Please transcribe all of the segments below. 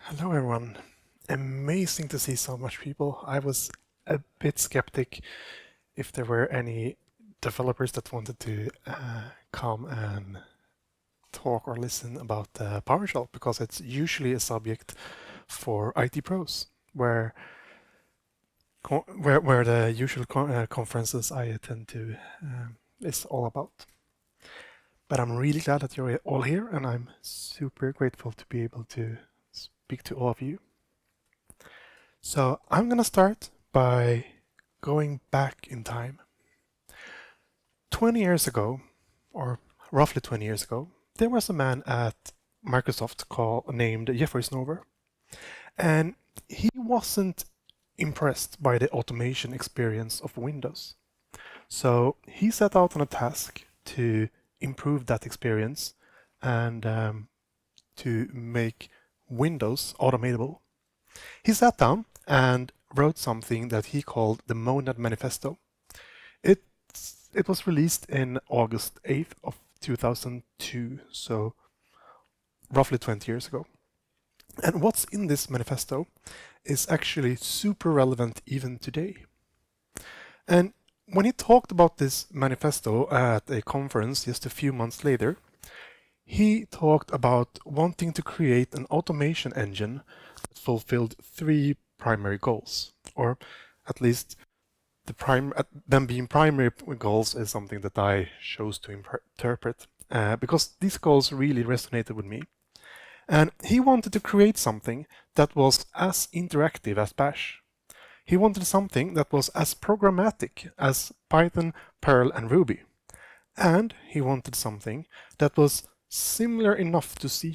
Hello everyone. Amazing to see so much people. I was a bit skeptic if there were any developers that wanted to come and talk or listen about PowerShell, because it's usually a subject for IT pros, where the usual conferences I attend to is all about. But I'm really glad that you're all here, and I'm super grateful to be able to speak to all of you. So I'm going to start by going back in time. 20 years ago, or roughly 20 years ago, there was a man at Microsoft named Jeffrey Snover, and he wasn't impressed by the automation experience of Windows. So he set out on a task to improve that experience and to make Windows automatable. He sat down and wrote something that he called the Monad Manifesto. It was released in August 8th of 2002, so roughly 20 years ago. And what's in this manifesto is actually super relevant even today. And when he talked about this manifesto at a conference just a few months later, he talked about wanting to create an automation engine that fulfilled three primary goals, or at least them being primary goals is something that I chose to interpret, because these goals really resonated with me. And he wanted to create something that was as interactive as Bash. He wanted something that was as programmatic as Python, Perl, and Ruby. And he wanted something that was similar enough to C#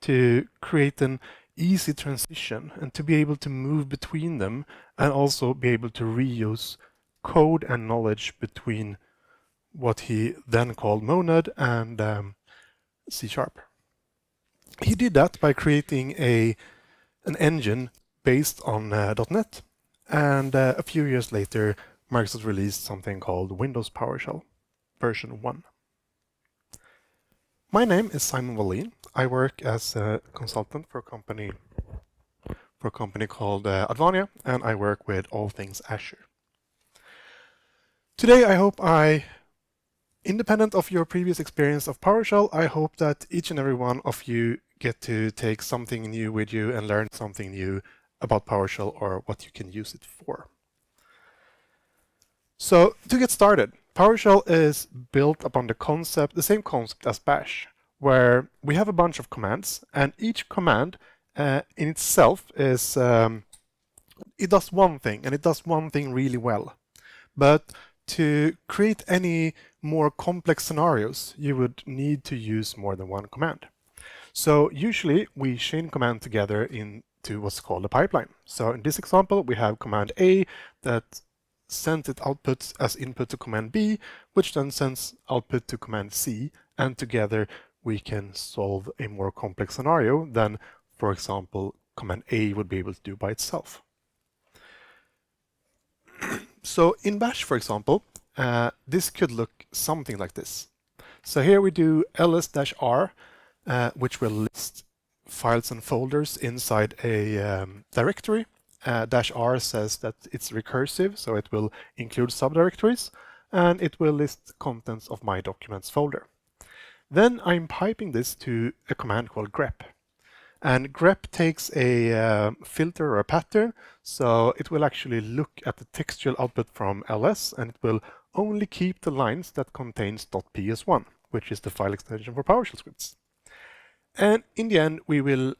to create an easy transition and to be able to move between them, and also be able to reuse code and knowledge between what he then called Monad and C#. He did that by creating an engine based on .NET, and a few years later Microsoft released something called Windows PowerShell version 1. My name is Simon Wåhlin. I work as a consultant for a company called Advania, and I work with all things Azure. Today independent of your previous experience of PowerShell, I hope that each and every one of you get to take something new with you and learn something new about PowerShell or what you can use it for. So to get started, PowerShell is built upon the same concept as Bash, where we have a bunch of commands, and each command in itself is it does one thing, and it does one thing really well. But to create any more complex scenarios, you would need to use more than one command. So usually we chain command together into what's called a pipeline. So in this example, we have command A that sends its output as input to command B, which then sends output to command C, and together we can solve a more complex scenario than, for example, command A would be able to do by itself. So in Bash, for example, this could look something like this. So here we do ls-r, which will list files and folders inside a directory. -r says that it's recursive, so it will include subdirectories, and it will list contents of my documents folder. Then I'm piping this to a command called grep. And grep takes a filter or a pattern, so it will actually look at the textual output from ls, and it will only keep the lines that contains .ps1, which is the file extension for PowerShell scripts. And in the end, we will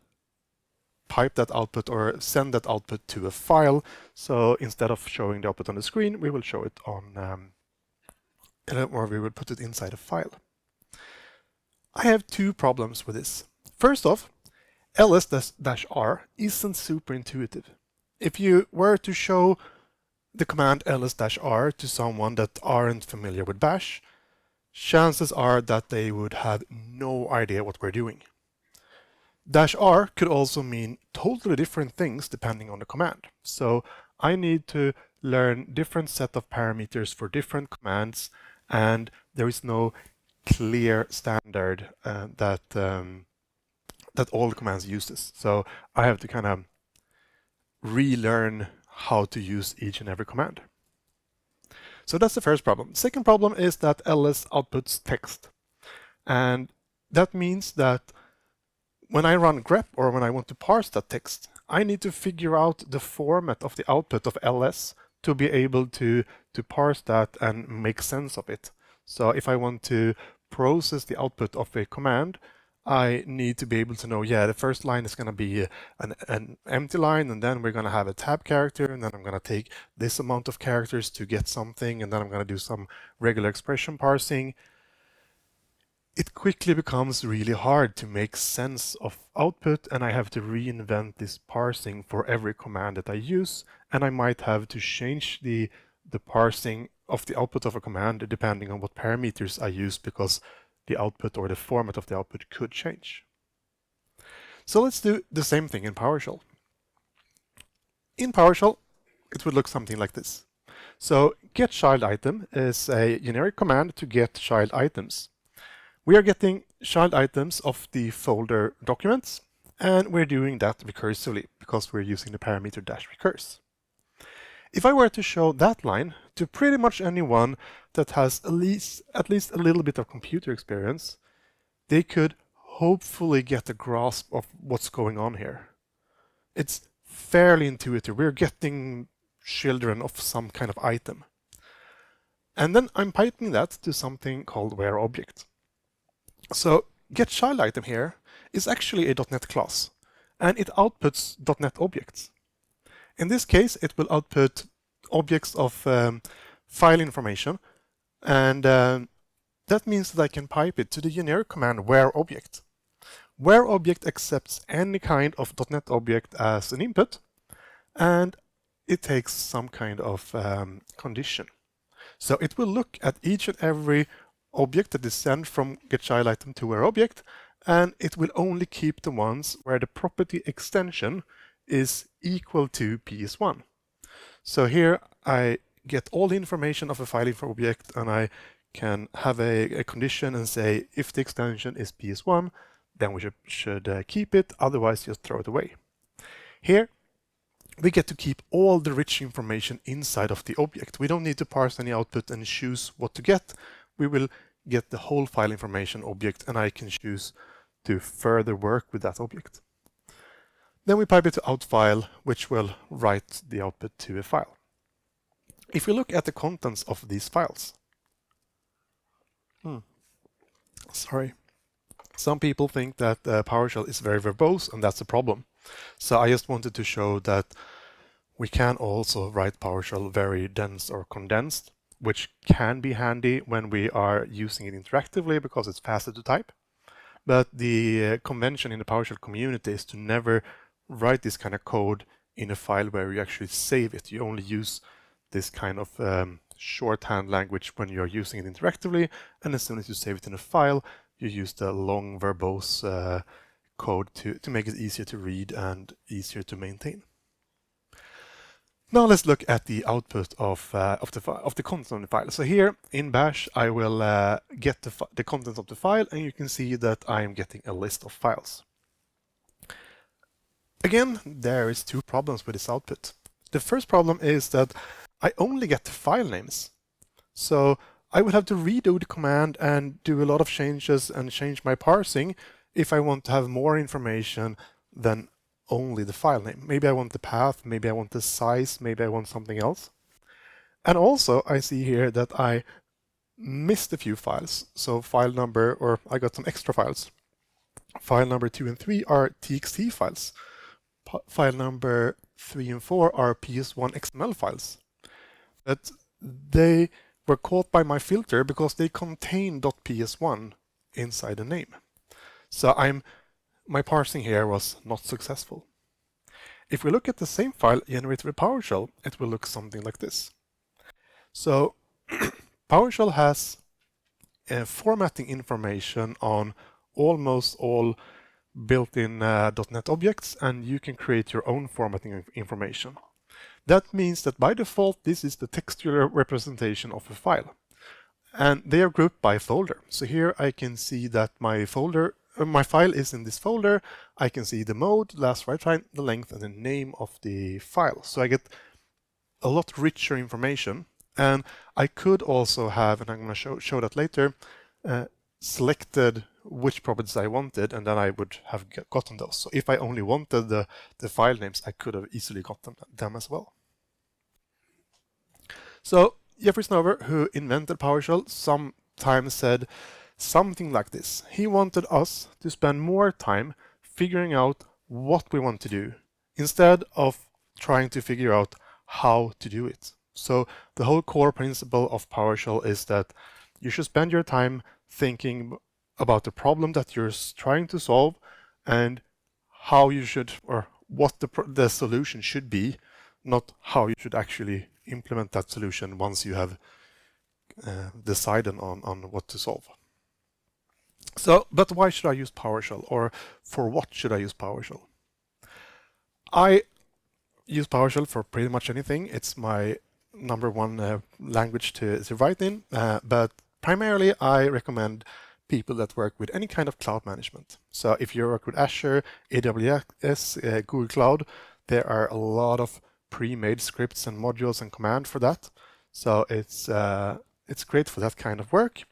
pipe that output or send that output to a file. So instead of showing the output on the screen, we will show it on, or we will put it inside a file. I have two problems with this. First off, ls-r isn't super intuitive. If you were to show the command ls-r to someone that aren't familiar with Bash, chances are that they would have no idea what we're doing. -r could also mean totally different things depending on the command. So I need to learn different set of parameters for different commands, and there is no clear standard that that all the commands use this. So I have to kind of relearn how to use each and every command. So that's the first problem. Second problem is that ls outputs text. And that means that when I run grep or when I want to parse that text, I need to figure out the format of the output of ls to be able to parse that and make sense of it. So if I want to process the output of a command, I need to be able to know, yeah, the first line is going to be an empty line, and then we're going to have a tab character, and then I'm going to take this amount of characters to get something, and then I'm going to do some regular expression parsing. It quickly becomes really hard to make sense of output, and I have to reinvent this parsing for every command that I use, and I might have to change the parsing of the output of a command depending on what parameters I use, because the output or the format of the output could change. So let's do the same thing in PowerShell. In PowerShell, it would look something like this. So get child item is a generic command to get child items. We are getting child items of the folder documents, and we're doing that recursively because we're using the parameter -recurse. If I were to show that line to pretty much anyone that has at least a little bit of computer experience, they could hopefully get a grasp of what's going on here. It's fairly intuitive. We're getting children of some kind of item. And then I'm piping that to something called whereObject. So getChildItem here is actually a .NET class, and it outputs .NET objects. In this case, it will output objects of file information, and that means that I can pipe it to the generic command whereObject. WhereObject accepts any kind of .NET object as an input, and it takes some kind of condition. So it will look at each and every object that is sent from getChildItem to whereObject, and it will only keep the ones where the property extension is equal to PS1. So here I get all the information of a file info object, and I can have a condition and say if the extension is PS1, then we should keep it, otherwise just throw it away. Here we get to keep all the rich information inside of the object. We don't need to parse any output and choose what to get. We will get the whole file information object, and I can choose to further work with that object. Then we pipe it to outFile, which will write the output to a file. If we look at the contents of these files, sorry, some people think that PowerShell is very verbose, and that's a problem. So I just wanted to show that we can also write PowerShell very dense or condensed, which can be handy when we are using it interactively because it's faster to type. But the convention in the PowerShell community is to never write this kind of code in a file where you actually save it. You only use this kind of shorthand language when you're using it interactively, and as soon as you save it in a file, you use the long verbose code to make it easier to read and easier to maintain. Now let's look at the output of the content of the file. So here in Bash, I will get the contents of the file, and you can see that I am getting a list of files. Again, there is two problems with this output. The first problem is that I only get the file names. So I would have to redo the command and do a lot of changes and change my parsing if I want to have more information than only the file name. Maybe I want the path, maybe I want the size, maybe I want something else. And also I see here that I missed a few files. So file number, or I got some extra files. File number 2 and 3 are TXT files. File number 3 and 4 are PS1 XML files. But they were caught by my filter because they contain .ps1 inside the name. So my parsing here was not successful. If we look at the same file generated with PowerShell, it will look something like this. So PowerShell has formatting information on almost all built-in .NET objects, and you can create your own formatting information. That means that by default, this is the textual representation of a file. And they are grouped by folder. So here I can see that my folder my file is in this folder, I can see the mode, last write time, the length, and the name of the file. So I get a lot richer information. And I could also have, and I'm going to show that later, selected which properties I wanted, and then I would have gotten those. So if I only wanted the file names, I could have easily gotten them as well. So Jeffrey Snover, who invented PowerShell, sometimes said something like this. He wanted us to spend more time figuring out what we want to do instead of trying to figure out how to do it. So the whole core principle of PowerShell is that you should spend your time thinking about the problem that you're trying to solve and how you should, or what the solution should be, not how you should actually implement that solution once you have decided on what to solve. So, but why should I use PowerShell, or for what should I use PowerShell? I use PowerShell for pretty much anything. It's my number one language to write in, but primarily I recommend people that work with any kind of cloud management. So if you work with Azure, AWS, Google Cloud, there are a lot of pre-made scripts and modules and command for that. So it's great for that kind of work.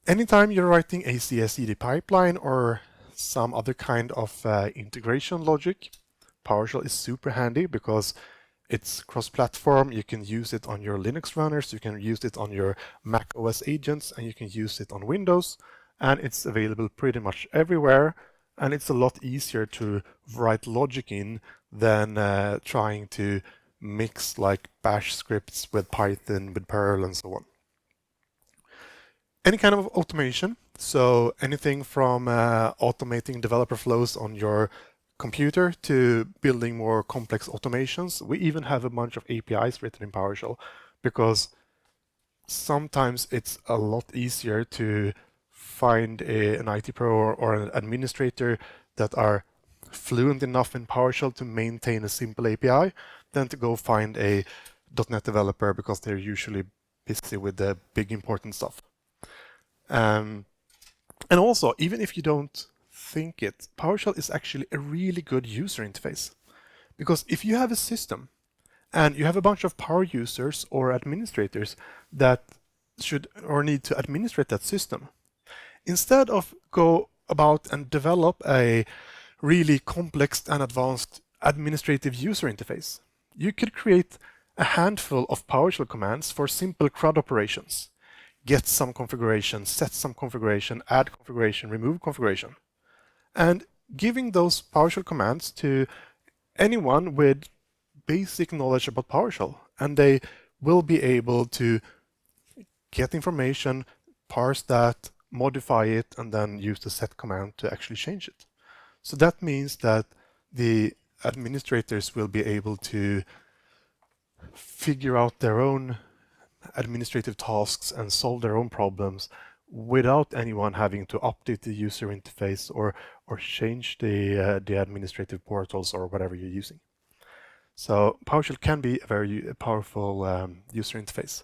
Anytime you're writing a CI/CD pipeline or some other kind of integration logic, PowerShell is super handy because it's cross-platform. You can use it on your Linux runners, you can use it on your Mac OS agents, and you can use it on Windows. And it's available pretty much everywhere. And it's a lot easier to write logic in than trying to mix like bash scripts with Python, with Perl, and so on. Any kind of automation, so anything from automating developer flows on your computer to building more complex automations. We even have a bunch of APIs written in PowerShell because sometimes it's a lot easier to find an IT pro or an administrator that are fluent enough in PowerShell to maintain a simple API than to go find a .NET developer because they're usually busy with the big important stuff. And also, even if you don't think it, PowerShell is actually a really good user interface. Because if you have a system and you have a bunch of power users or administrators that should or need to administrate that system, instead of go about and develop a really complex and advanced administrative user interface, you could create a handful of PowerShell commands for simple CRUD operations. Get some configuration, set some configuration, add configuration, remove configuration. And giving those PowerShell commands to anyone with basic knowledge about PowerShell, and they will be able to get information, parse that, modify it, and then use the set command to actually change it. So that means that the administrators will be able to figure out their own administrative tasks and solve their own problems without anyone having to update the user interface or change the administrative portals or whatever you're using. So PowerShell can be a very powerful user interface.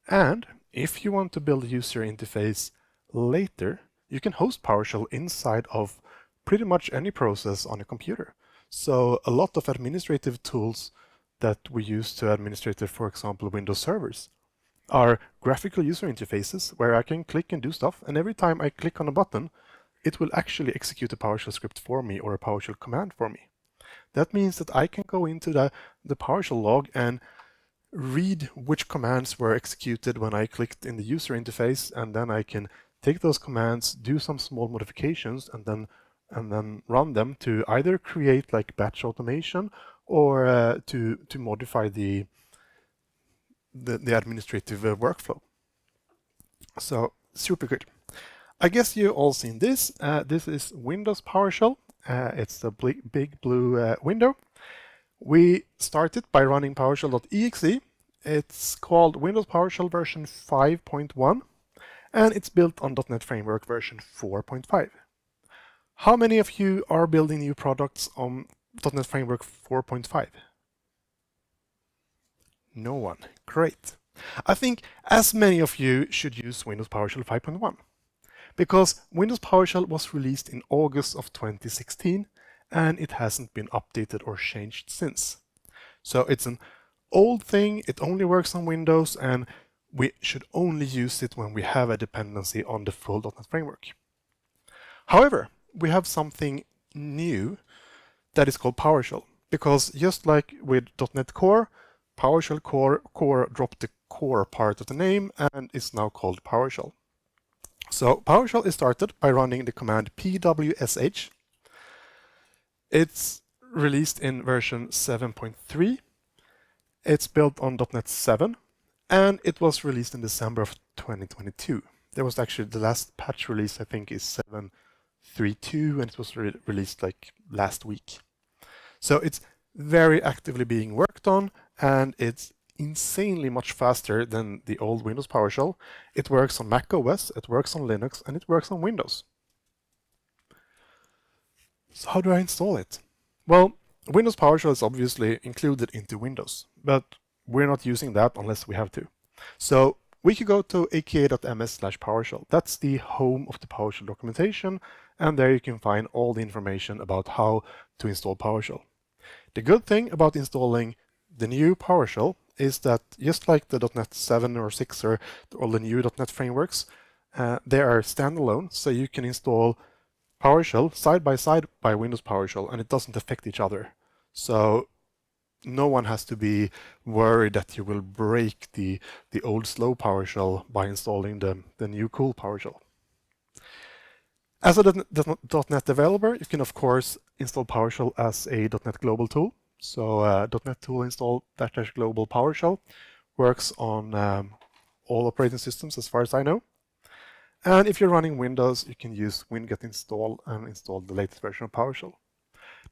And if you want to build a user interface later, you can host PowerShell inside of pretty much any process on a computer. So a lot of administrative tools that we use to administrate, for example, Windows servers, are graphical user interfaces where I can click and do stuff, and every time I click on a button, it will actually execute a PowerShell script for me or a PowerShell command for me. That means that I can go into the PowerShell log and read which commands were executed when I clicked in the user interface, and then I can take those commands, do some small modifications, and then run them to either create like batch automation or to modify the administrative workflow. So super good. I guess you all seen this. This is Windows PowerShell. It's the big blue window. We started by running PowerShell.exe. It's called Windows PowerShell version 5.1, and it's built on .NET Framework version 4.5. How many of you are building new products on .NET Framework 4.5? No one. Great. I think as many of you should use Windows PowerShell 5.1 because Windows PowerShell was released in August of 2016 and it hasn't been updated or changed since. So it's an old thing, it only works on Windows, and we should only use it when we have a dependency on the full .NET framework. However, we have something new that is called PowerShell, because just like with .NET Core, PowerShell Core dropped the core part of the name and is now called PowerShell. So PowerShell is started by running the command pwsh. It's released in version 7.3. It's built on .NET 7, and it was released in December of 2022. There was actually the last patch release, I think, is 7.3.2, and it was released like last week. So it's very actively being worked on, and it's insanely much faster than the old Windows PowerShell. It works on Mac OS, it works on Linux, and it works on Windows. So how do I install it? Well, Windows PowerShell is obviously included into Windows, but we're not using that unless we have to. So we could go to aka.ms/PowerShell. That's the home of the PowerShell documentation, and there you can find all the information about how to install PowerShell. The good thing about installing the new PowerShell is that just like the .NET 7 or 6 or all the new .NET frameworks, they are standalone, so you can install PowerShell side by side by Windows PowerShell, and it doesn't affect each other. So no one has to be worried that you will break the old slow PowerShell by installing the new cool PowerShell. As a .NET developer, you can of course install PowerShell as a .NET Global tool. So .NET tool install -- global PowerShell works on all operating systems as far as I know. And if you're running Windows, you can use winget install and install the latest version of PowerShell.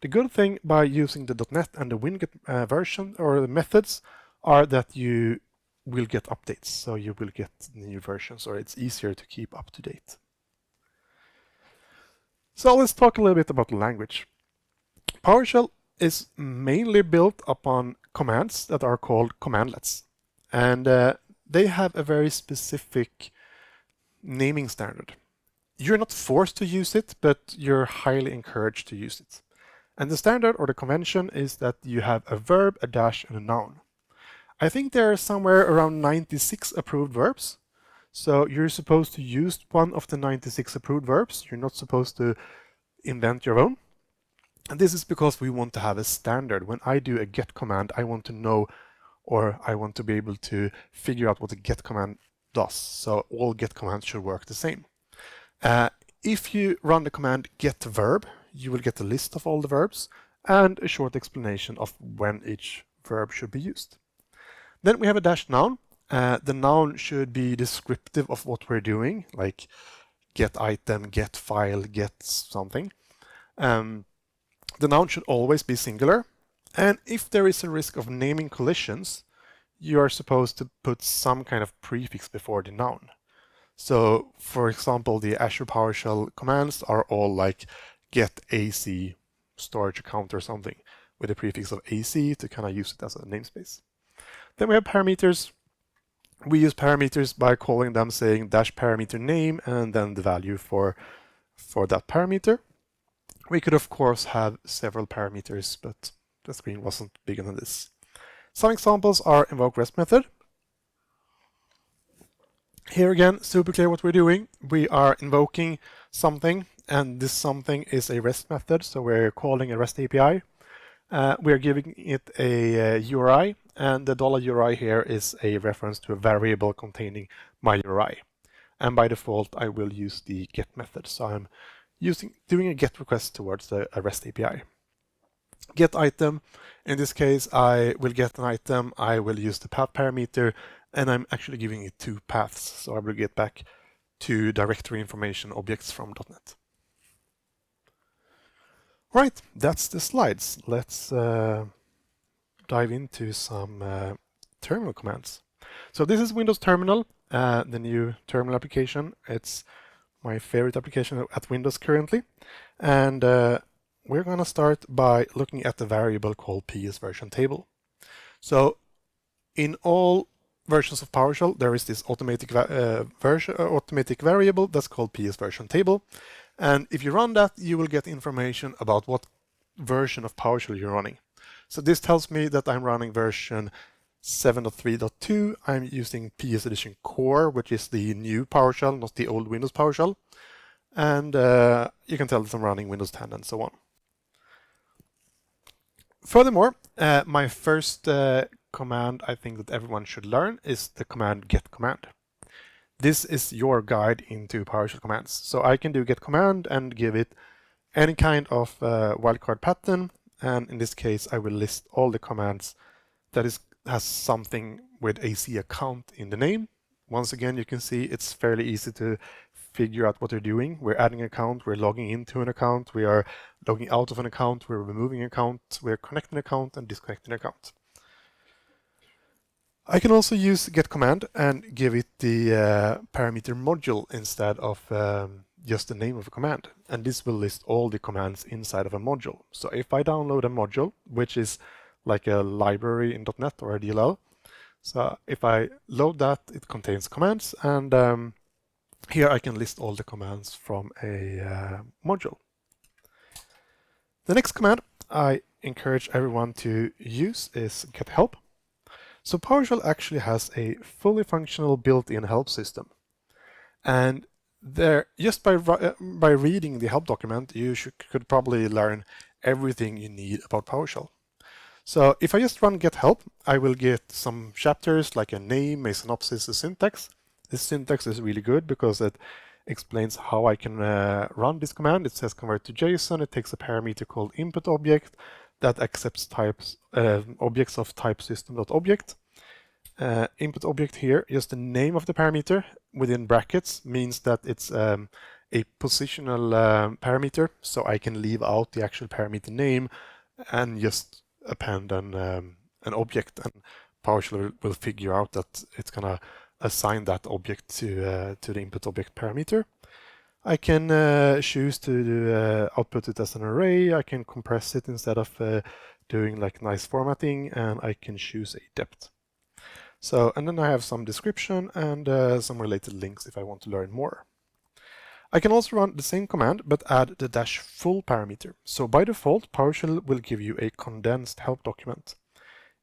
The good thing by using the .NET and the winget version or the methods are that you will get updates. So you will get new versions, or it's easier to keep up to date. So let's talk a little bit about the language. PowerShell is mainly built upon commands that are called commandlets. And they have a very specific naming standard. You're not forced to use it, but you're highly encouraged to use it. And the standard or the convention is that you have a verb, a dash, and a noun. I think there are somewhere around 96 approved verbs. So you're supposed to use one of the 96 approved verbs. You're not supposed to invent your own. And this is because we want to have a standard. When I do a get command, I want to know, or I want to be able to figure out what a get command does. So all get commands should work the same. If you run the command get verb, you will get a list of all the verbs and a short explanation of when each verb should be used. Then we have a dash noun. The noun should be descriptive of what we're doing, like get item, get file, get something. The noun should always be singular. And if there is a risk of naming collisions, you are supposed to put some kind of prefix before the noun. So, for example, the Azure PowerShell commands are all like get AC storage account or something with a prefix of AC to kind of use it as a namespace. Then we have parameters. We use parameters by calling them saying dash parameter name and then the value for that parameter. We could of course have several parameters, but the screen wasn't bigger than this. Some examples are invoke REST method. Here again, super clear what we're doing. We are invoking something, and this something is a REST method, so we're calling a REST API. We're giving it a URI, and the $URI here is a reference to a variable containing my URI. And by default, I will use the get method, so I'm doing a get request towards a REST API. Get item, in this case, I will get an item, I will use the path parameter, and I'm actually giving it two paths, so I will get back to directory information objects from .NET. Right, that's the slides. Let's dive into some terminal commands. So this is Windows Terminal, the new terminal application. It's my favorite application at Windows currently. And we're going to start by looking at the variable called PS version table. So in all versions of PowerShell, there is this automatic variable that's called PS version table. And if you run that, you will get information about what version of PowerShell you're running. So this tells me that I'm running version 7.3.2. I'm using PS Edition Core, which is the new PowerShell, not the old Windows PowerShell. And you can tell that I'm running Windows 10 and so on. Furthermore, my first command I think that everyone should learn is the command get command. This is your guide into PowerShell commands. So I can do get command and give it any kind of wildcard pattern. And in this case, I will list all the commands that has something with AC account in the name. Once again, you can see it's fairly easy to figure out what they're doing. We're adding an account, we're logging into an account, we are logging out of an account, we're removing an account, we're connecting an account and disconnecting an account. I can also use get command and give it the parameter module instead of just the name of a command. And this will list all the commands inside of a module. So if I download a module, which is like a library in .NET or a DLL, so if I load that, it contains commands, and here I can list all the commands from a module. The next command I encourage everyone to use is get help. So PowerShell actually has a fully functional built-in help system. And there, just by reading the help document, you could probably learn everything you need about PowerShell. So if I just run get help, I will get some chapters like a name, a synopsis, a syntax. This syntax is really good because it explains how I can run this command. It says convert to JSON. It takes a parameter called input object that accepts types objects of type system.object. Input object here, just the name of the parameter within brackets means that it's a positional parameter, so I can leave out the actual parameter name and just append an object, and PowerShell will figure out that it's gonna assign that object to the input object parameter. I can choose to output it as an array. I can compress it instead of doing like nice formatting, and I can choose a depth. So, and then I have some description and some related links if I want to learn more. I can also run the same command but add the -full parameter. So by default, PowerShell will give you a condensed help document.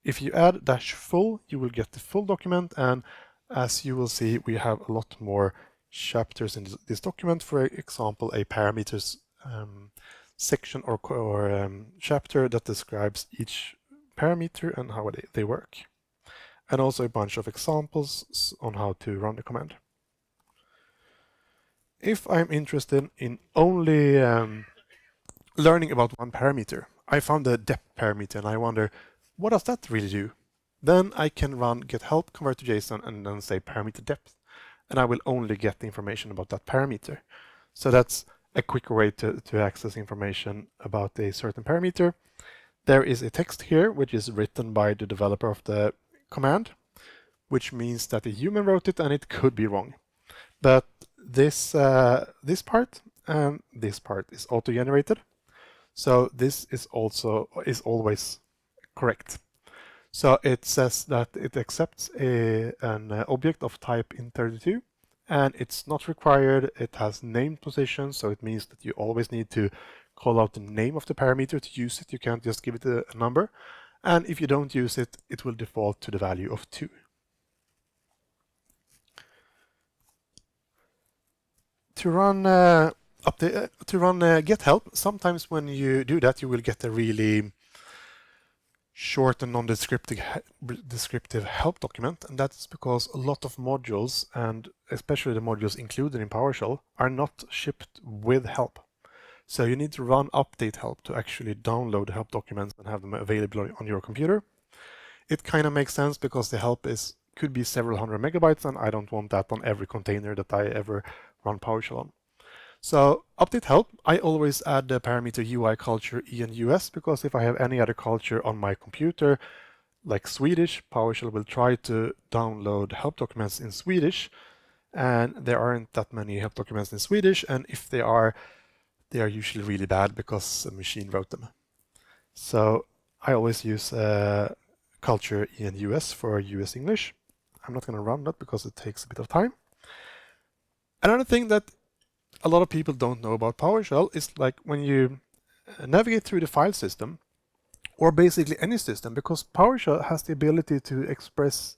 If you add -full, you will get the full document, and as you will see, we have a lot more chapters in this document. For example, a parameters section or chapter that describes each parameter and how they work. And also a bunch of examples on how to run the command. If I'm interested in only learning about one parameter, I found the depth parameter and I wonder, what does that really do? Then I can run get help, convert to JSON, and then say parameter depth. And I will only get the information about that parameter. So that's a quicker way to access information about a certain parameter. There is a text here, which is written by the developer of the command, which means that a human wrote it and it could be wrong. But this part and this part is auto-generated. So this is always correct. So it says that it accepts an object of type int32, and it's not required. It has named position, so it means that you always need to call out the name of the parameter to use it. You can't just give it a number. And if you don't use it, it will default to the value of 2. To run get help, sometimes when you do that, you will get a really short and non-descriptive help document, and that's because a lot of modules, and especially the modules included in PowerShell, are not shipped with help. So you need to run update help to actually download the help documents and have them available on your computer. It kind of makes sense because the help could be several hundred megabytes, and I don't want that on every container that I ever run PowerShell on. So update help, I always add the parameter UI culture E and US, because if I have any other culture on my computer, like Swedish, PowerShell will try to download help documents in Swedish, and there aren't that many help documents in Swedish, and if they are usually really bad because a machine wrote them. So I always use culture E and US for US English. I'm not going to run that because it takes a bit of time. Another thing that a lot of people don't know about PowerShell is like when you navigate through the file system, or basically any system, because PowerShell has the ability to express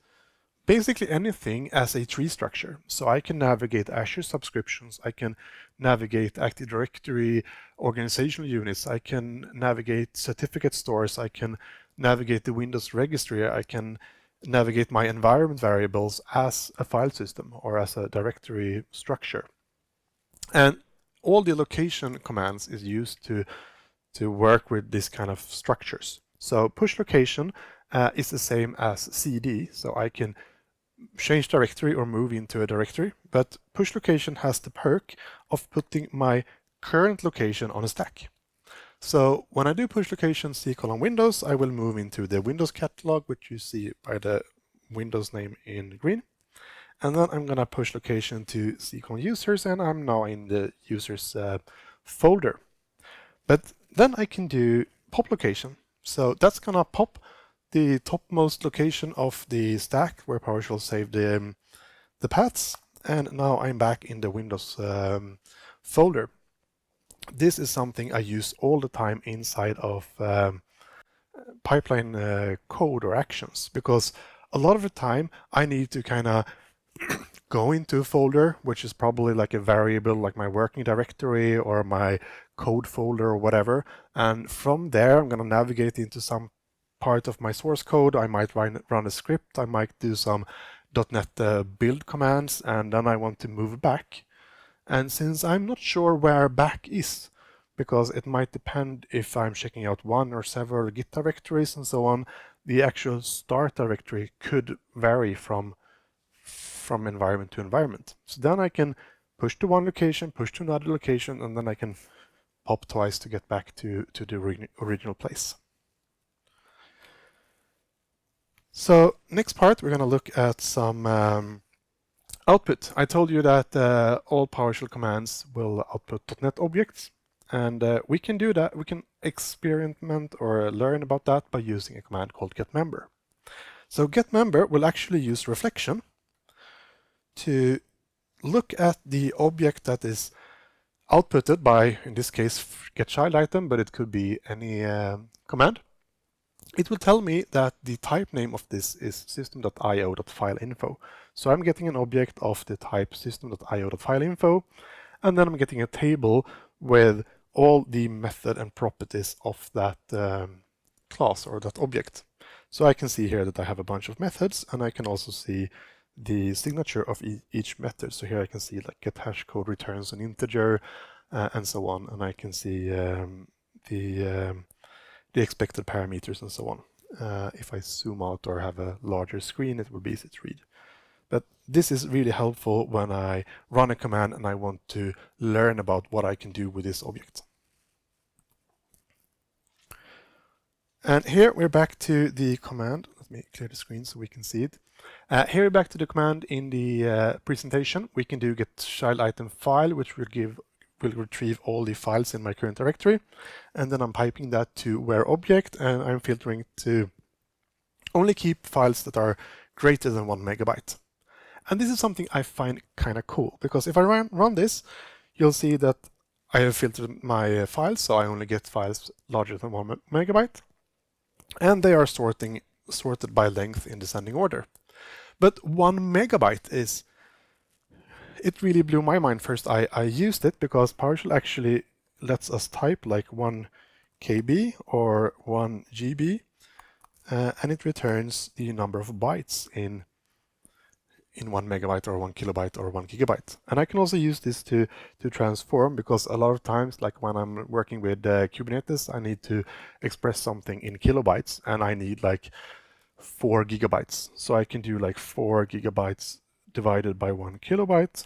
basically anything as a tree structure. So I can navigate Azure subscriptions, I can navigate Active Directory organizational units, I can navigate certificate stores, I can navigate the Windows registry, I can navigate my environment variables as a file system or as a directory structure. And all the location commands is used to work with this kind of structures. So push location is the same as CD, so I can change directory or move into a directory, but push location has the perk of putting my current location on a stack. So when I do push location C:Windows, I will move into the Windows catalog, which you see by the Windows name in green. And then I'm gonna push location to C:\users, and I'm now in the users folder. But then I can do pop location. So that's gonna pop the topmost location of the stack where PowerShell saved the paths, and now I'm back in the Windows folder. This is something I use all the time inside of pipeline code or actions, because a lot of the time I need to kind of go into a folder, which is probably like a variable like my working directory or my code folder or whatever, and from there I'm going to navigate into some part of my source code. I might run a script, I might do some .NET build commands, and then I want to move back. And since I'm not sure where back is, because it might depend if I'm checking out one or several Git directories and so on, the actual start directory could vary from environment to environment. So then I can push to one location, push to another location, and then I can pop twice to get back to the original place. So next part, we're going to look at some output. I told you that all PowerShell commands will output .NET objects, and we can do that. We can experiment or learn about that by using a command called getMember. So getMember will actually use reflection to look at the object that is outputted by, in this case, getChildItem, but it could be any command. It will tell me that the type name of this is system.io.fileinfo. So I'm getting an object of the type system.io.fileinfo, and then I'm getting a table with all the method and properties of that class or that object. So I can see here that I have a bunch of methods, and I can also see the signature of each method. So here I can see like get hashcode returns an integer and so on, and I can see the expected parameters and so on. If I zoom out or have a larger screen, it will be easy to read. But this is really helpful when I run a command and I want to learn about what I can do with this object. And here we're back to the command. Let me clear the screen so we can see it. Here we're back to the command in the presentation. We can do getChildItem file, which will retrieve all the files in my current directory, and then I'm piping that to where object, and I'm filtering to only keep files that are greater than 1 megabyte. And this is something I find kind of cool, because if I run this, you'll see that I have filtered my files, so I only get files larger than 1 megabyte, and they are sorted by length in descending order. But 1 megabyte is, it really blew my mind first. I used it because PowerShell actually lets us type like 1 KB or 1 GB, and it returns the number of bytes in 1 megabyte or 1 kilobyte or 1 gigabyte. And I can also use this to transform, because a lot of times, like when I'm working with Kubernetes, I need to express something in kilobytes, and I need like 4 gigabytes. So I can do like 4 gigabytes divided by 1 kilobyte,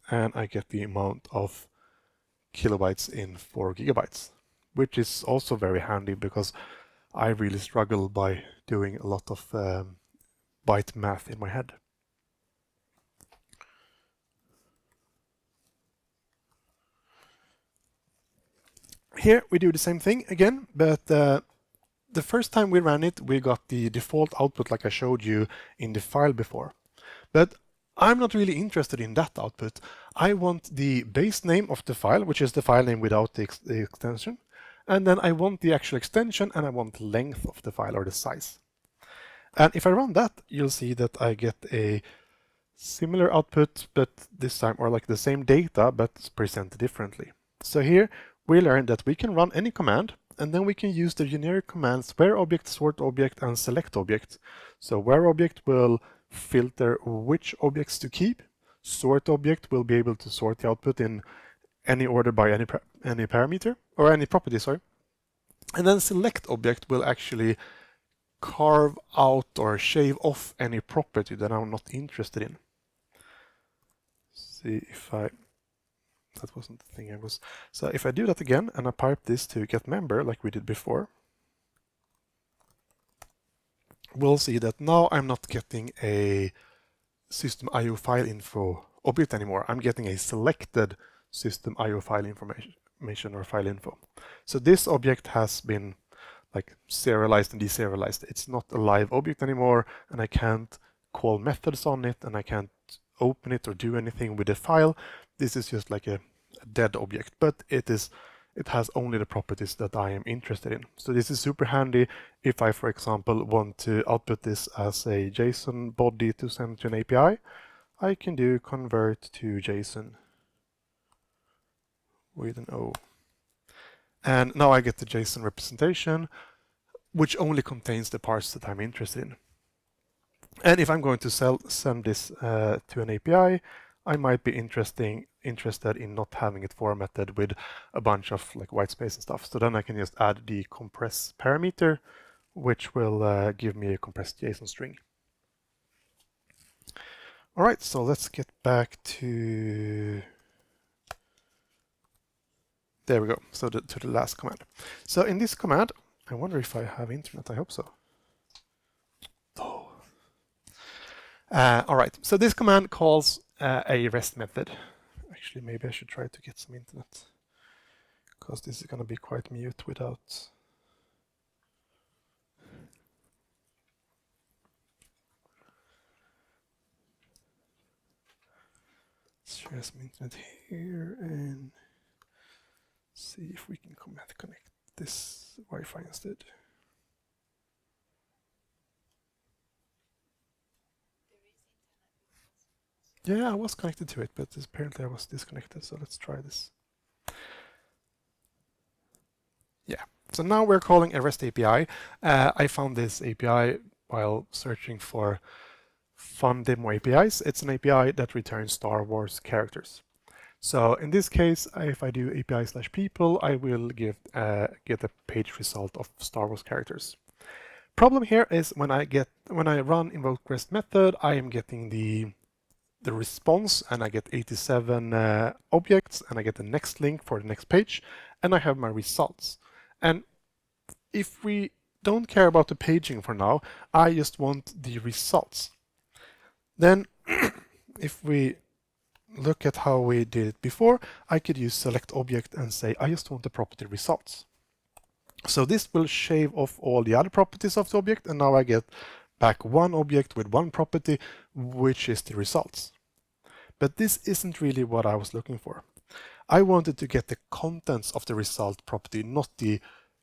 and I get the amount of kilobytes in 4 gigabytes, which is also very handy because I really struggle by doing a lot of byte math in my head. Here we do the same thing again, but the first time we ran it, we got the default output like I showed you in the file before. But I'm not really interested in that output. I want the base name of the file, which is the file name without the extension. And then I want the actual extension, and I want the length of the file, or the size. And if I run that, you'll see that I get a similar output, but this time, or like the same data, but presented differently. So here we learned that we can run any command, and then we can use the generic commands where object, sort object, and select object. So where object will filter which objects to keep. Sort object will be able to sort the output in any order by any parameter, or any property, sorry. And then select object will actually carve out or shave off any property that I'm not interested in. See if that wasn't the thing I was. So if I do that again and I pipe this to get member like we did before, we'll see that now I'm not getting a system IO file info object anymore. I'm getting a selected system IO file information or file info. So this object has been like serialized and deserialized. It's not a live object anymore, and I can't call methods on it, and I can't open it or do anything with the file. This is just like a dead object, but it has only the properties that I am interested in. So this is super handy if I, for example, want to output this as a JSON body to send to an API. I can do convert to JSON with an O. And now I get the JSON representation, which only contains the parts that I'm interested in. And if I'm going to send this to an API, I might be interested in not having it formatted with a bunch of like white space and stuff. So then I can just add the compress parameter, which will give me a compressed JSON string. All right, so let's get back to, there we go, so to the last command. So in this command, I wonder if I have internet, I hope so. Oh. All right, so this command calls a REST method. Actually, maybe I should try to get some internet, because this is going to be quite mute without. Let's share some internet here and see if we can connect this Wi-Fi instead. Yeah, I was connected to it, but apparently I was disconnected, so let's try this. Yeah, so now we're calling a REST API. I found this API while searching for fun demo APIs. It's an API that returns Star Wars characters. So in this case, if I do API/people, I will get a page result of Star Wars characters. Problem here is when I run invoke REST method, I am getting the response, and I get 87 objects, and I get the next link for the next page, and I have my results. And if we don't care about the paging for now, I just want the results. Then if we look at how we did it before, I could use select object and say I just want the property results. So this will shave off all the other properties of the object, and now I get back one object with one property, which is the results. But this isn't really what I was looking for. I wanted to get the contents of the result property, not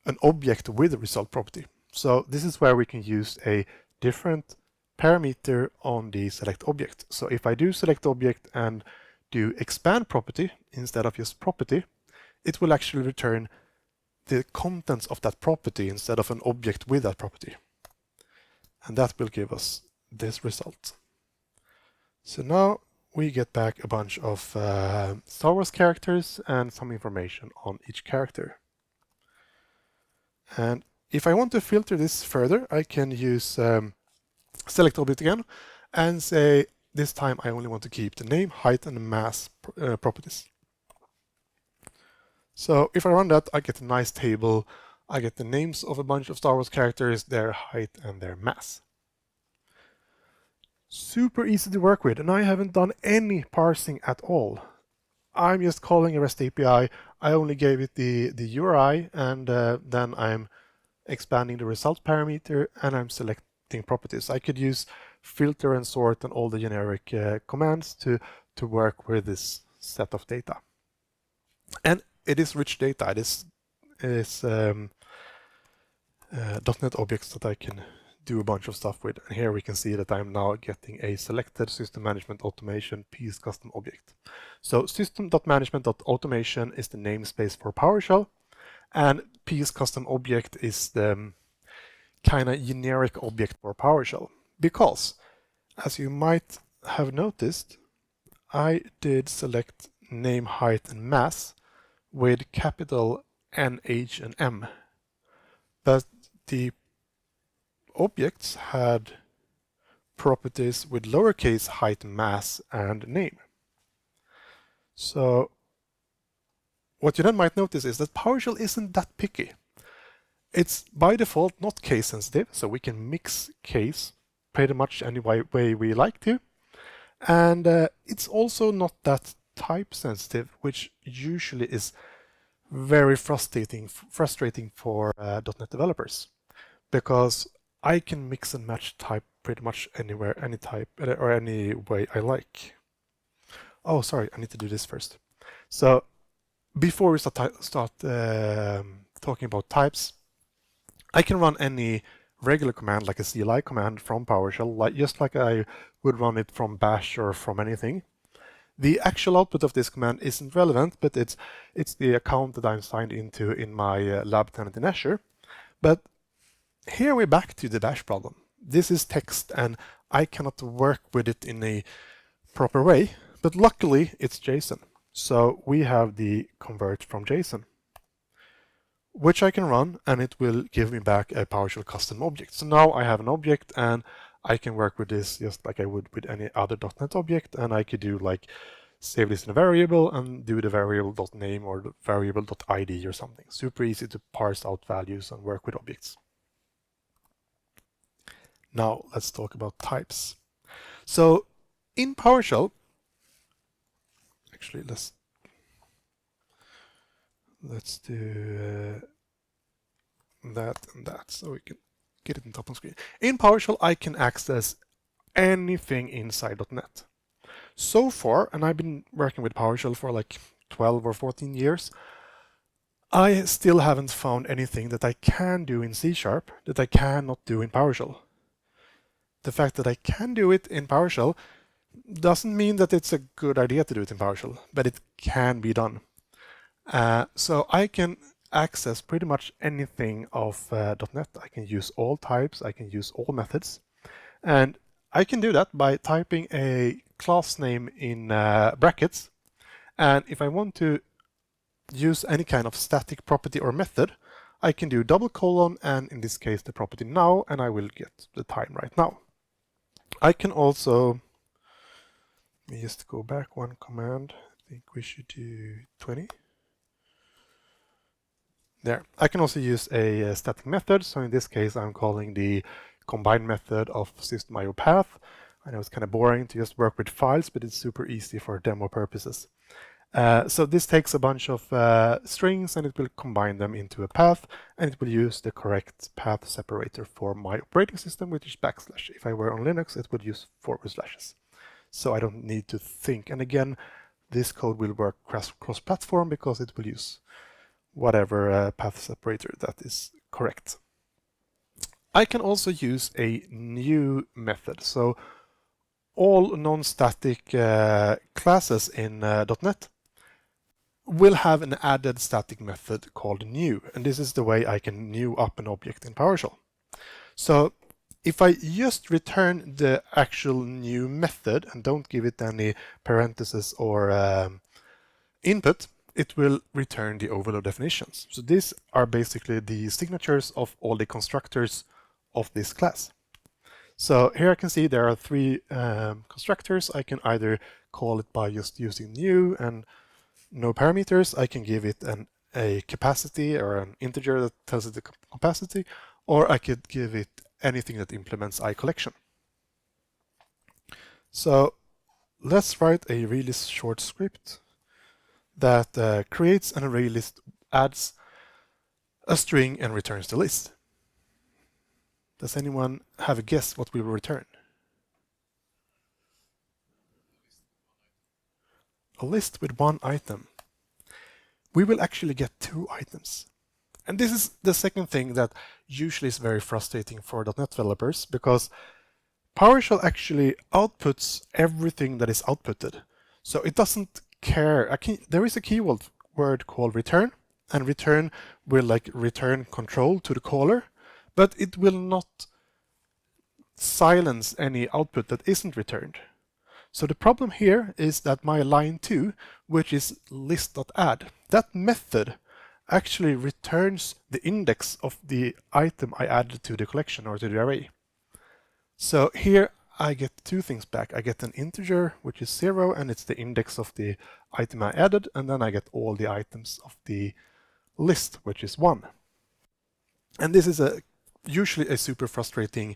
an object with a result property. So this is where we can use a different parameter on the select object. So if I do select object and do expand property instead of just property, it will actually return the contents of that property instead of an object with that property. And that will give us this result. So now we get back a bunch of Star Wars characters and some information on each character. And if I want to filter this further, I can use select object again and say this time I only want to keep the name, height, and mass properties. So if I run that, I get a nice table. I get the names of a bunch of Star Wars characters, their height, and their mass. Super easy to work with, and I haven't done any parsing at all. I'm just calling a REST API. I only gave it the URI, and then I'm expanding the result parameter, and I'm selecting properties. I could use filter and sort and all the generic commands to work with this set of data. And it is rich data. It is .NET objects that I can do a bunch of stuff with. And here we can see that I'm now getting a selected system management automation piece custom object. So system.management.automation is the namespace for PowerShell, and piece custom object is the kind of generic object for PowerShell. Because, as you might have noticed, I did select name, height, and mass with capital N, H, and M. But the objects had properties with lowercase height, mass, and name. So what you then might notice is that PowerShell isn't that picky. It's by default not case sensitive, so we can mix case pretty much any way we like to. And it's also not that type sensitive, which usually is very frustrating for .NET developers, because I can mix and match type pretty much anywhere, any type, or any way I like. Oh, sorry, I need to do this first. So before we start talking about types, I can run any regular command, like a CLI command from PowerShell, just like I would run it from Bash or from anything. The actual output of this command isn't relevant, but it's the account that I'm signed into in my lab tenant in Azure. But here we're back to the Bash problem. This is text, and I cannot work with it in a proper way, but luckily it's JSON. So we have the convert from JSON, which I can run, and it will give me back a PowerShell custom object. So now I have an object, and I can work with this just like I would with any other .NET object, and I could do like save this in a variable and do the variable.name or the variable.id or something. Super easy to parse out values and work with objects. Now let's talk about types. So in PowerShell, actually let's do that and that so we can get it on top of the screen. In PowerShell, I can access anything inside .NET. So far, and I've been working with PowerShell for like 12 or 14 years, I still haven't found anything that I can do in C# that I cannot do in PowerShell. The fact that I can do it in PowerShell doesn't mean that it's a good idea to do it in PowerShell, but it can be done. So I can access pretty much anything of .NET. I can use all types, I can use all methods, and I can do that by typing a class name in brackets. And if I want to use any kind of static property or method, I can do double colon and in this case the property now, and I will get the time right now. I can also, let me just go back one command. I think we should do 20. There. I can also use a static method. So in this case, I'm calling the combine method of system.io path. I know it's kind of boring to just work with files, but it's super easy for demo purposes. So this takes a bunch of strings and it will combine them into a path, and it will use the correct path separator for my operating system, which is \. If I were on Linux, it would use /. So I don't need to think. And again, this code will work cross-platform because it will use whatever path separator that is correct. I can also use a new method. So all non-static classes in .NET will have an added static method called new, and this is the way I can new up an object in PowerShell. So if I just return the actual new method and don't give it any parentheses or input, it will return the overload definitions. So these are basically the signatures of all the constructors of this class. So here I can see there are three constructors. I can either call it by just using new and no parameters. I can give it a capacity or an integer that tells it the capacity, or I could give it anything that implements iCollection. So let's write a really short script that creates an array list, adds a string, and returns the list. Does anyone have a guess what we will return? a list with one item, we will actually get two items. And this is the second thing that usually is very frustrating for .NET developers, because PowerShell actually outputs everything that is outputted. So it doesn't care. There is a keyword word called return, and return will like return control to the caller, but it will not silence any output that isn't returned. So the problem here is that my line 2, which is list.add, that method actually returns the index of the item I added to the collection or to the array. So here I get two things back. I get an integer, which is 0, and it's the index of the item I added, and then I get all the items of the list, which is 1. And this is usually a super frustrating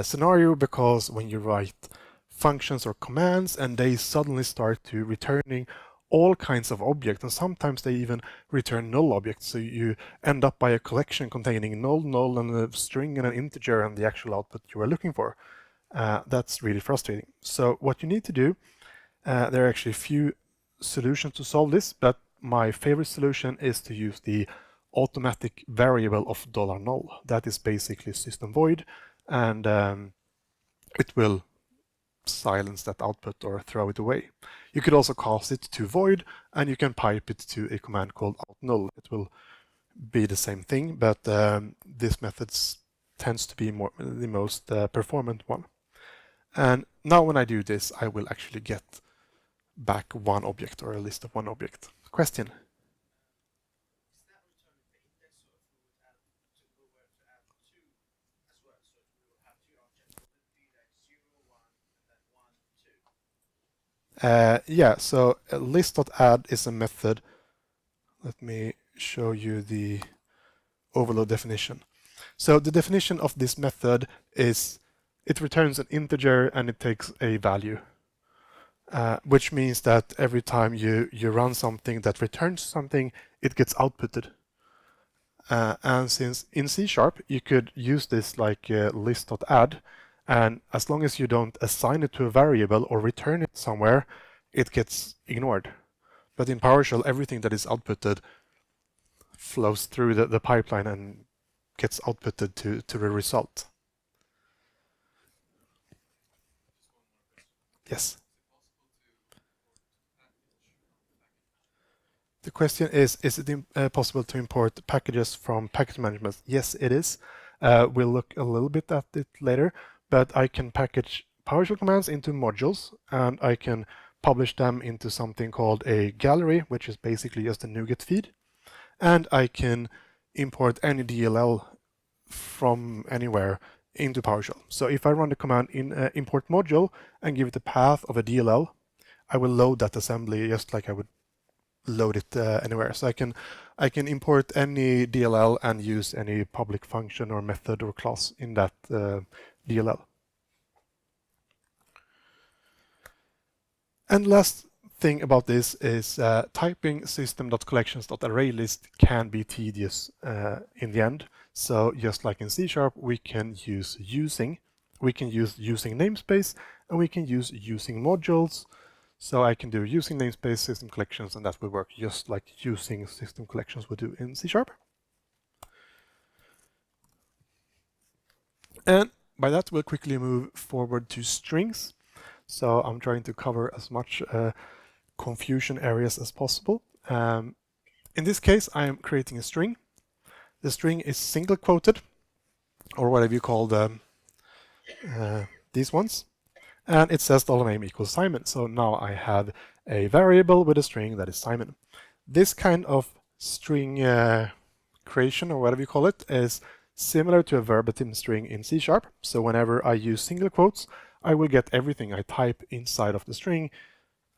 scenario, because when you write functions or commands and they suddenly start to returning all kinds of objects, and sometimes they even return null objects, so you end up by a collection containing null, null, and a string and an integer and the actual output you are looking for. That's really frustrating. So what you need to do, there are actually a few solutions to solve this, but my favorite solution is to use the automatic variable of $null. That is basically system void, and it will silence that output or throw it away. You could also cast it to void, and you can pipe it to a command called outNull. It will be the same thing, but this method tends to be the most performant one. And now when I do this, I will actually get back one object, or a list of one object. Question? Yeah, so list.add is a method. Let me show you the overload definition. So the definition of this method is it returns an integer and it takes a value, which means that every time you run something that returns something, it gets outputted. And since in C# you could use this like list.add, and as long as you don't assign it to a variable or return it somewhere, it gets ignored. But in PowerShell, everything that is outputted flows through the pipeline and gets outputted to the result. Yes. The question is it possible to import packages from package management? Yes, it is. We'll look a little bit at it later, but I can package PowerShell commands into modules, and I can publish them into something called a gallery, which is basically just a NuGet feed. And I can import any DLL from anywhere into PowerShell. So if I run the command in import module and give it a path of a DLL, I will load that assembly just like I would load it anywhere. So I can import any DLL and use any public function or method or class in that DLL. And last thing about this is typing system.collections.ArrayList can be tedious in the end. So just like in C#, we can use using. We can use using namespace, and we can use using modules. So I can do using namespace system collections, and that will work just like using system collections would do in C#. And by that, we'll quickly move forward to strings. So I'm trying to cover as much confusion areas as possible. In this case, I am creating a string. The string is single quoted, or whatever you call these ones. And it says $name equals Simon. So now I have a variable with a string that is Simon. This kind of string creation, or whatever you call it, is similar to a verbatim string in C#. So whenever I use single quotes, I will get everything I type inside of the string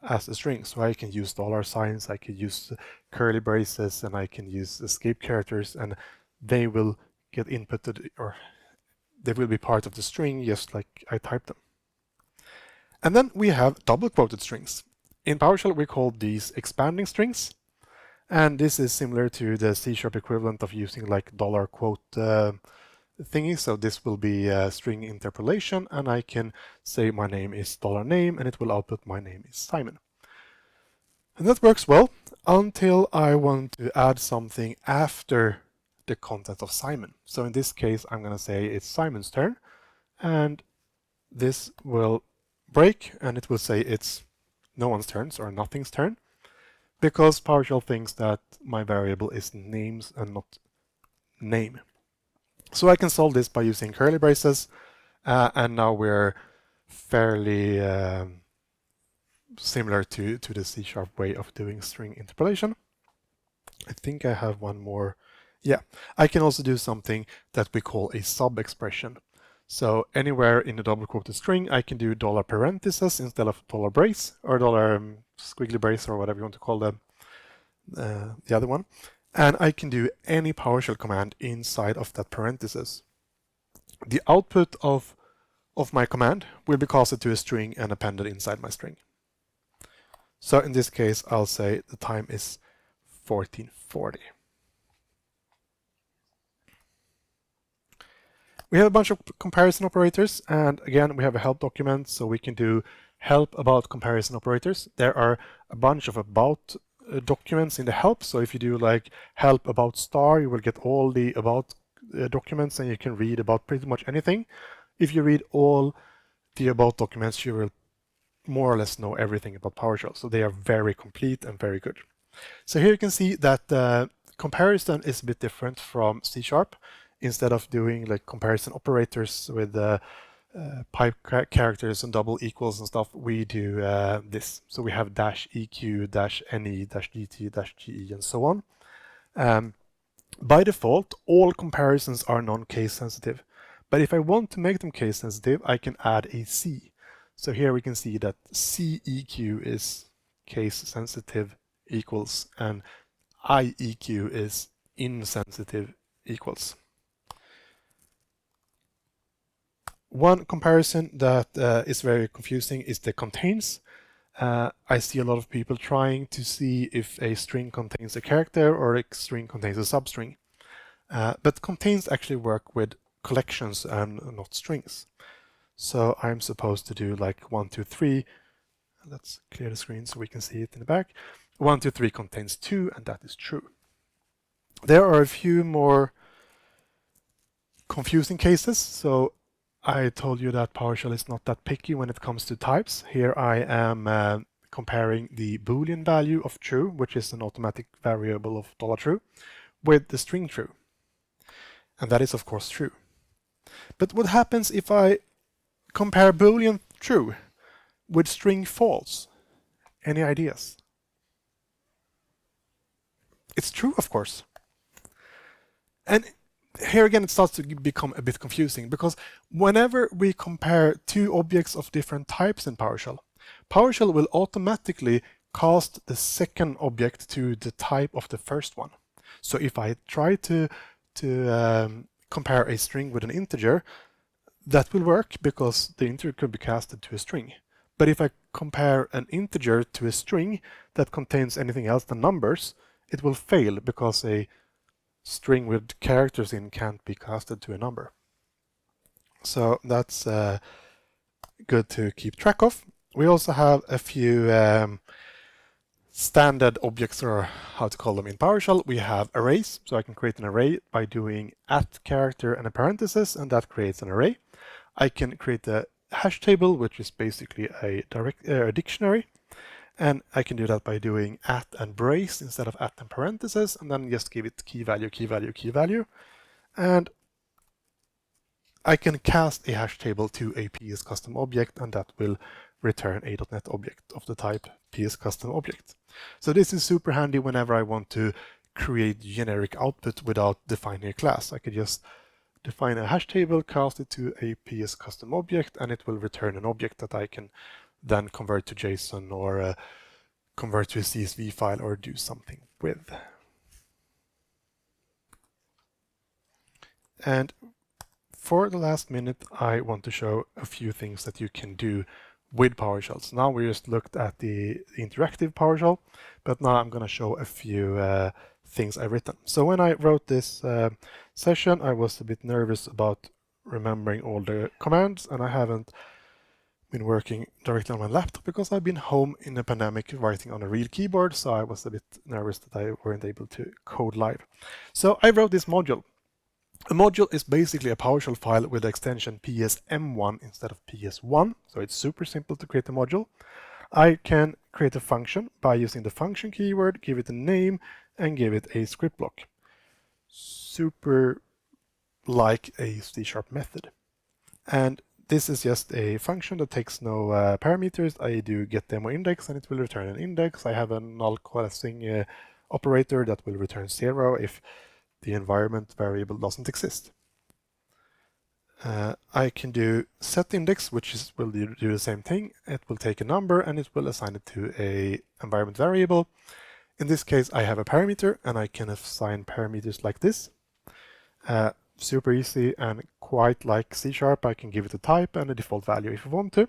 as a string. So I can use $signs, I can use curly braces, and I can use escape characters, and they will get inputted, or they will be part of the string just like I typed them. And then we have double quoted strings. In PowerShell, we call these expanding strings. And this is similar to the C# equivalent of using like $quote thingy. So this will be a string interpolation, and I can say my name is $name, and it will output my name is Simon. And that works well until I want to add something after the content of Simon. So in this case, I'm going to say it's Simon's turn, and this will break and it will say it's no one's turns or nothing's turn, because PowerShell thinks that my variable is names and not name. So I can solve this by using curly braces, and now we're fairly similar to the C# way of doing string interpolation. I think I have one more. Yeah, I can also do something that we call a sub-expression. So anywhere in the double quoted string, I can do dollar parentheses instead of dollar brace or dollar squiggly brace or whatever you want to call the other one. And I can do any PowerShell command inside of that parenthesis. The output of my command will be casted to a string and appended inside my string. So in this case, I'll say the time is 1440. We have a bunch of comparison operators, and again, we have a help document, so we can do help about comparison operators. There are a bunch of about documents in the help, so if you do like help about star, you will get all the about documents, and you can read about pretty much anything. If you read all the about documents, you will more or less know everything about PowerShell, so they are very complete and very good. So here you can see that comparison is a bit different from C#. Instead of doing like comparison operators with pipe characters and double equals and stuff, we do this. So we have -eq, -ne, -dt, -ge, and so on. By default, all comparisons are non-case sensitive. But if I want to make them case sensitive, I can add a C. So here we can see that CEQ is case sensitive equals, and IEQ is insensitive equals. One comparison that is very confusing is the contains. I see a lot of people trying to see if a string contains a character or a string contains a substring. But contains actually work with collections and not strings. So I'm supposed to do like 1, 2, 3. Let's clear the screen so we can see it in the back. 1, 2, 3 contains 2, and that is true. There are a few more confusing cases. So I told you that PowerShell is not that picky when it comes to types. Here I am comparing the Boolean value of true, which is an automatic variable of $true, with the string true. And that is of course true. But what happens if I compare Boolean true with string false? Any ideas? It's true, of course. And here again, it starts to become a bit confusing, because whenever we compare two objects of different types in PowerShell, PowerShell will automatically cast the second object to the type of the first one. So if I try to compare a string with an integer, that will work because the integer could be casted to a string. But if I compare an integer to a string that contains anything else than numbers, it will fail because a string with characters in can't be casted to a number. So that's good to keep track of. We also have a few standard objects, or how to call them in PowerShell. We have arrays, so I can create an array by doing @character and a parenthesis, and that creates an array. I can create a hash table, which is basically a dictionary. And I can do that by doing and brace instead of and parentheses, and then just give it key value, key value, key value. And I can cast a hash table to a PS custom object, and that will return a .NET object of the type PS custom object. So this is super handy whenever I want to create generic output without defining a class. I could just define a hash table, cast it to a PS custom object, and it will return an object that I can then convert to JSON or convert to a CSV file or do something with. And for the last minute, I want to show a few things that you can do with PowerShell. So now we just looked at the interactive PowerShell, but now I'm going to show a few things I've written. So when I wrote this session, I was a bit nervous about remembering all the commands, and I haven't been working directly on my laptop because I've been home in the pandemic writing on a real keyboard, so I was a bit nervous that I weren't able to code live. So I wrote this module. A module is basically a PowerShell file with the extension PSM1 instead of PS1, so it's super simple to create a module. I can create a function by using the function keyword, give it a name, and give it a script block. Super like a C# method. And this is just a function that takes no parameters. I do get demo index and it will return an index. I have a null crossing operator that will return 0 if the environment variable doesn't exist. I can do set index, which will do the same thing. It will take a number and it will assign it to a environment variable. In this case, I have a parameter and I can assign parameters like this. Super easy and quite like C#. I can give it a type and a default value if I want to.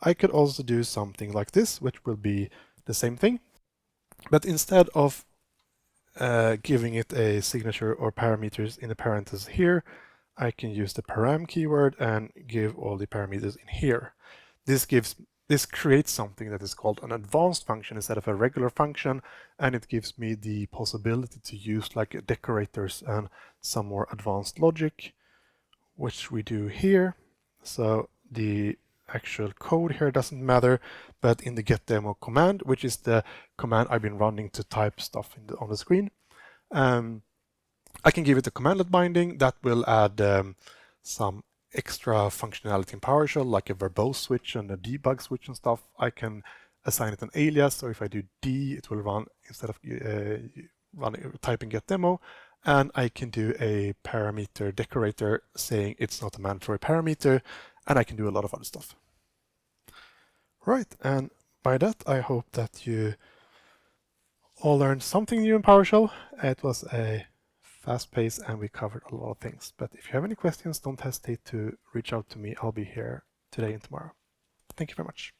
I could also do something like this, which will be the same thing. But instead of giving it a signature or parameters in the parentheses here, I can use the param keyword and give all the parameters in here. This creates something that is called an advanced function instead of a regular function, and it gives me the possibility to use like decorators and some more advanced logic, which we do here. So the actual code here doesn't matter, but in the get demo command, which is the command I've been running to type stuff on the screen, I can give it a commandlet binding that will add some extra functionality in PowerShell, like a verbose switch and a debug switch and stuff. I can assign it an alias, so if I do D, it will run instead of typing get demo, and I can do a parameter decorator saying it's not a mandatory parameter, and I can do a lot of other stuff. Right, and by that I hope that you all learned something new in PowerShell. It was a fast pace and we covered a lot of things. But if you have any questions, don't hesitate to reach out to me. I'll be here today and tomorrow. Thank you very much.